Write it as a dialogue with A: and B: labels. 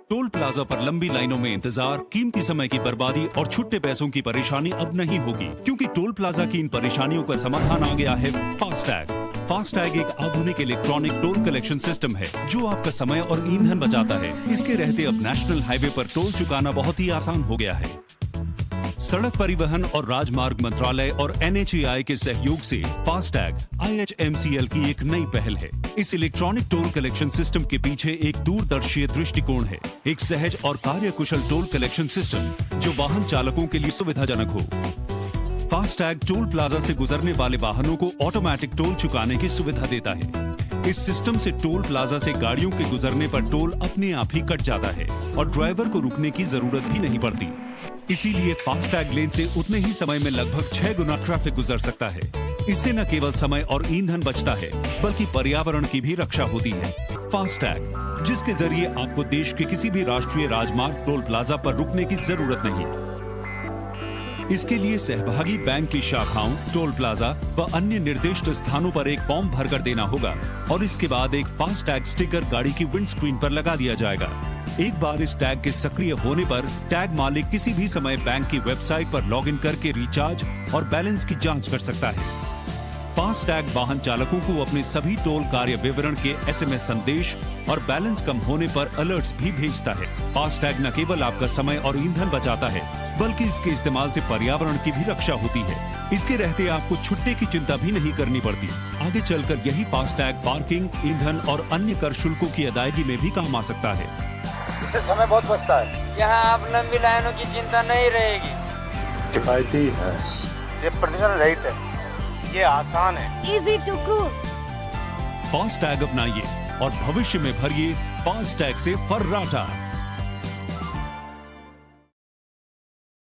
A: Toll plaza पर लंबी लाइनों में इंतजार, कीमती समय की बर्बादी और छुट्टे पैसों की परेशानी अब नहीं होगी, क्योंकि टोल प्लाजा की इन परेशानियों का समाधान आ गया है फास्टैग। फास्टैग एक आधुनिक इलेक्ट्रॉनिक टोल कलेक्शन सिस्टम है जो आपका समय और ईंधन बचाता है। इसके रहते अब नेशनल हाईवे पर टोल चुकाना बहुत ही आसान हो गया है। सड़क परिवहन और राजमार्ग मंत्रालय और NHAI के सहयोग से फास्टैग IHMCL की एक नई पहल है। इस इलेक्ट्रॉनिक टोल कलेक्शन सिस्टम के पीछे एक दूरदर्शी दृष्टिकोण है, एक सहज और कार्यकुशल टोल कलेक्शन सिस्टम जो वाहन चालकों के लिए सुविधाजनक हो। फास्टैग टोल प्लाजा से गुजरने वाले वाहनों को ऑटोमेटिक टोल चुकाने की सुविधा देता है। इस सिस्टम से टोल प्लाजा से गाड़ियों के गुजरने पर टोल अपने आप ही कट जाता है और ड्राइवर को रुकने की जरूरत भी नहीं पड़ती। इसीलिए फास्टैग लेन से उतने ही समय में लगभग 6 गुना ट्रैफिक गुजर सकता है। इससे न केवल समय और ईंधन बचता है, बल्कि पर्यावरण की भी रक्षा होती है। फास्टैग, जिसके जरिए आपको देश के किसी भी राष्ट्रीय राजमार्ग टोल प्लाजा पर रुकने की जरूरत नहीं। इसके लिए सहभागी बैंक की शाखाओं, टोल प्लाजा व अन्य निर्दिष्ट स्थानों पर एक फॉर्म भरकर देना होगा और इसके बाद एक फास्टैग स्टिकर गाड़ी की विंडस्क्रीन पर लगा दिया जाएगा। एक बार इस टैग के सक्रिय होने पर टैग मालिक किसी भी समय बैंक की वेबसाइट पर लॉगिन करके रिचार्ज और बैलेंस की जांच कर सकता है। फास्टैग वाहन चालकों को अपने सभी टोल कार्य विवरण के SMS संदेश और बैलेंस कम होने पर अलर्ट्स भी भेजता है। फास्टैग न केवल आपका समय और ईंधन बचाता है, बल्कि इसके इस्तेमाल से पर्यावरण की भी रक्षा होती है। इसके रहते आपको छुट्टे की चिंता भी नहीं करनी पड़ती। आगे चलकर यही फास्टैग पार्किंग, ईंधन और अन्य कर शुल्कों की अदायगी में भी काम आ सकता है।
B: इससे समय बहुत बचता है।
C: यहाँ आप लंबी लाइनों की चिंता नहीं रहेगी।
B: किफायती है, ये प्रदूषण रहित है, ये आसान है,
D: इजी टू क्रूज।
A: फास्टैग अपनाइए और भविष्य में भरिए फास्टैग से फर्राटा।